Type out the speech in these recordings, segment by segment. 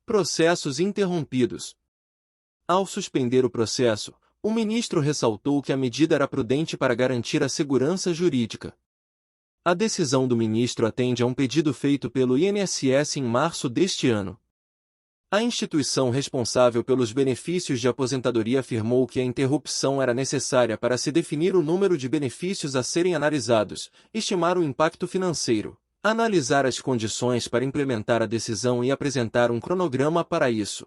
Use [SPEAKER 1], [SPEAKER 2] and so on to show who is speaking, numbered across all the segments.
[SPEAKER 1] Processos interrompidos. Ao suspender o processo, o ministro ressaltou que a medida era prudente para garantir a segurança jurídica. A decisão do ministro atende a um pedido feito pelo INSS em março deste ano. A instituição responsável pelos benefícios de aposentadoria afirmou que a interrupção era necessária para se definir o número de benefícios a serem analisados, estimar o impacto financeiro, analisar as condições para implementar a decisão e apresentar um cronograma para isso.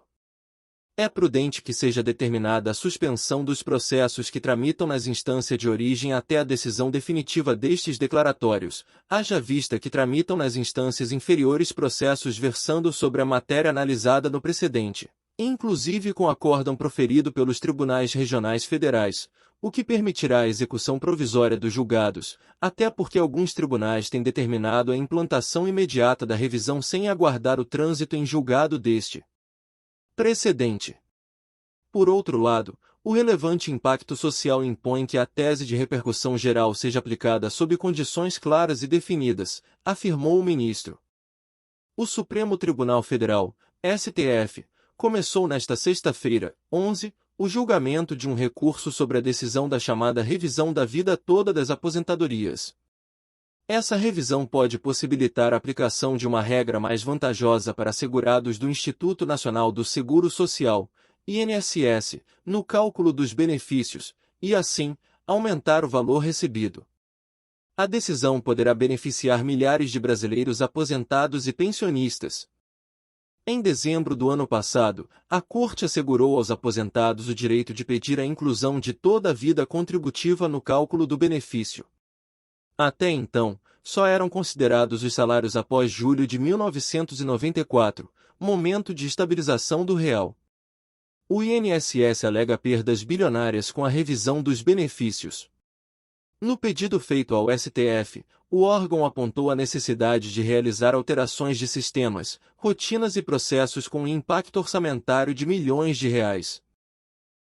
[SPEAKER 1] É prudente que seja determinada a suspensão dos processos que tramitam nas instâncias de origem até a decisão definitiva destes declaratórios, haja vista que tramitam nas instâncias inferiores processos versando sobre a matéria analisada no precedente, inclusive com acórdão proferido pelos tribunais regionais federais, o que permitirá a execução provisória dos julgados, até porque alguns tribunais têm determinado a implantação imediata da revisão sem aguardar o trânsito em julgado deste precedente. Por outro lado, o relevante impacto social impõe que a tese de repercussão geral seja aplicada sob condições claras e definidas, afirmou o ministro. O Supremo Tribunal Federal, STF, começou nesta sexta-feira, 11, o julgamento de um recurso sobre a decisão da chamada revisão da vida toda das aposentadorias. Essa revisão pode possibilitar a aplicação de uma regra mais vantajosa para segurados do Instituto Nacional do Seguro Social, INSS, no cálculo dos benefícios, e assim, aumentar o valor recebido. A decisão poderá beneficiar milhares de brasileiros aposentados e pensionistas. Em dezembro do ano passado, a Corte assegurou aos aposentados o direito de pedir a inclusão de toda a vida contributiva no cálculo do benefício. Até então, só eram considerados os salários após julho de 1994, momento de estabilização do real. O INSS alega perdas bilionárias com a revisão dos benefícios. No pedido feito ao STF, o órgão apontou a necessidade de realizar alterações de sistemas, rotinas e processos com impacto orçamentário de milhões de reais.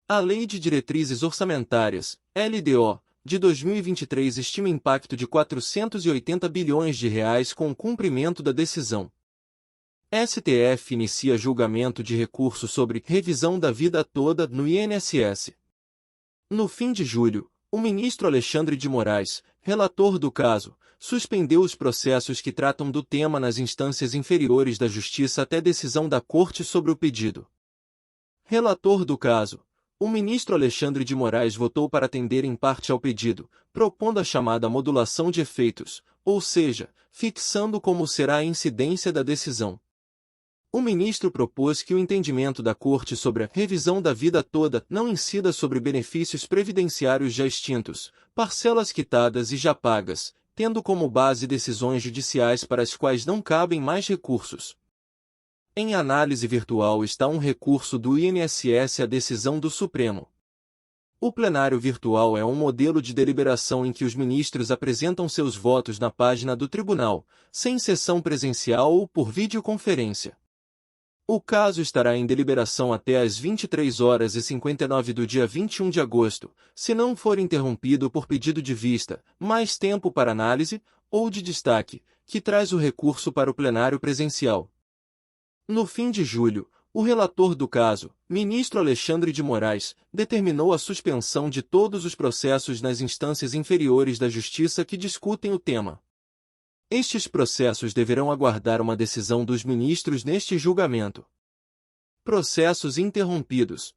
[SPEAKER 1] A Lei de Diretrizes Orçamentárias, LDO, de 2023 estima impacto de 480 bilhões de reais com o cumprimento da decisão. STF inicia julgamento de recurso sobre revisão da vida toda no INSS. No fim de julho, o ministro Alexandre de Moraes, relator do caso, suspendeu os processos que tratam do tema nas instâncias inferiores da Justiça até decisão da Corte sobre o pedido. Relator do caso, o ministro Alexandre de Moraes votou para atender em parte ao pedido, propondo a chamada modulação de efeitos, ou seja, fixando como será a incidência da decisão. O ministro propôs que o entendimento da Corte sobre a revisão da vida toda não incida sobre benefícios previdenciários já extintos, parcelas quitadas e já pagas, tendo como base decisões judiciais para as quais não cabem mais recursos. Em análise virtual está um recurso do INSS à decisão do Supremo. O plenário virtual é um modelo de deliberação em que os ministros apresentam seus votos na página do tribunal, sem sessão presencial ou por videoconferência. O caso estará em deliberação até às 23h59 do dia 21 de agosto, se não for interrompido por pedido de vista, mais tempo para análise, ou de destaque, que traz o recurso para o plenário presencial. No fim de julho, o relator do caso, ministro Alexandre de Moraes, determinou a suspensão de todos os processos nas instâncias inferiores da Justiça que discutem o tema. Estes processos deverão aguardar uma decisão dos ministros neste julgamento. Processos interrompidos.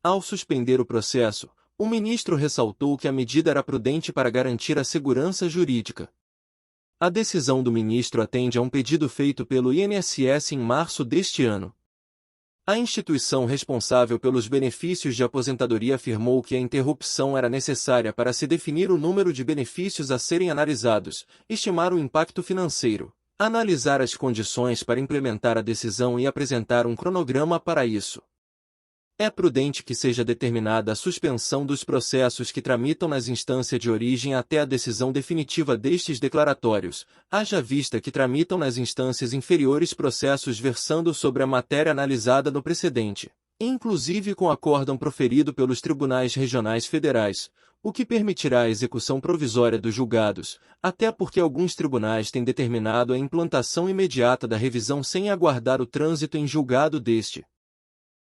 [SPEAKER 1] Ao suspender o processo, o ministro ressaltou que a medida era prudente para garantir a segurança jurídica. A decisão do ministro atende a um pedido feito pelo INSS em março deste ano. A instituição responsável pelos benefícios de aposentadoria afirmou que a interrupção era necessária para se definir o número de benefícios a serem analisados, estimar o impacto financeiro, analisar as condições para implementar a decisão e apresentar um cronograma para isso. É prudente que seja determinada a suspensão dos processos que tramitam nas instâncias de origem até a decisão definitiva destes declaratórios, haja vista que tramitam nas instâncias inferiores processos versando sobre a matéria analisada no precedente, inclusive com acórdão proferido pelos tribunais regionais federais, o que permitirá a execução provisória dos julgados, até porque alguns tribunais têm determinado a implantação imediata da revisão sem aguardar o trânsito em julgado deste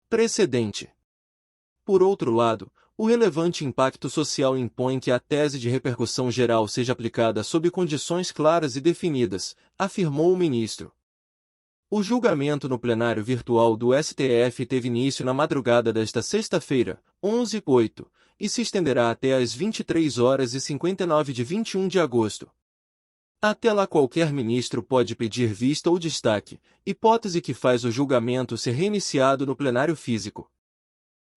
[SPEAKER 1] precedente. Por outro lado, o relevante impacto social impõe que a tese de repercussão geral seja aplicada sob condições claras e definidas, afirmou o ministro. O julgamento no plenário virtual do STF teve início na madrugada desta sexta-feira, 11/8, e se estenderá até às 23h59 de 21 de agosto. Até lá qualquer ministro pode pedir vista ou destaque, hipótese que faz o julgamento ser reiniciado no plenário físico.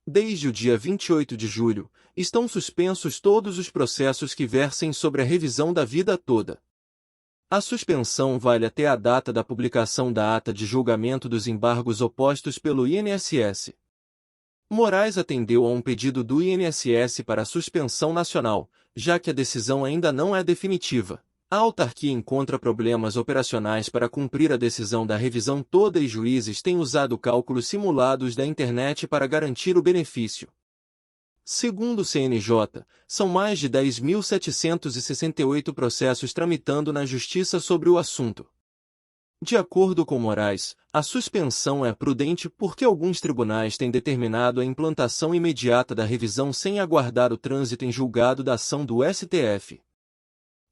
[SPEAKER 1] Desde o dia 28 de julho, estão suspensos todos os processos que versem sobre a revisão da vida toda. A suspensão vale até a data da publicação da ata de julgamento dos embargos opostos pelo INSS. Moraes atendeu a um pedido do INSS para a suspensão nacional, já que a decisão ainda não é definitiva. A autarquia encontra problemas operacionais para cumprir a decisão da revisão toda e juízes têm usado cálculos simulados da internet para garantir o benefício. Segundo o CNJ, são mais de 10.768 processos tramitando na Justiça sobre o assunto. De acordo com Moraes, a suspensão é prudente porque alguns tribunais têm determinado a implantação imediata da revisão sem aguardar o trânsito em julgado da ação do STF.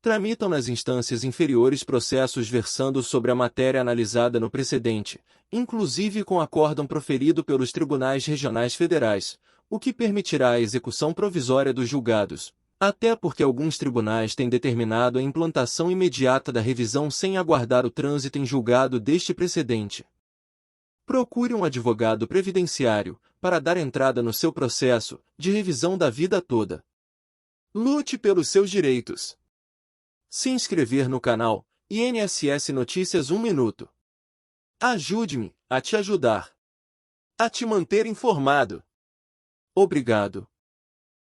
[SPEAKER 1] Tramitam nas instâncias inferiores processos versando sobre a matéria analisada no precedente, inclusive com acórdão proferido pelos tribunais regionais federais, o que permitirá a execução provisória dos julgados, até porque alguns tribunais têm determinado a implantação imediata da revisão sem aguardar o trânsito em julgado deste precedente. Procure um advogado previdenciário para dar entrada no seu processo de revisão da vida toda. Lute pelos seus direitos. Se inscrever no canal INSS Notícias 1 minuto. Ajude-me a te ajudar. A te manter informado. Obrigado.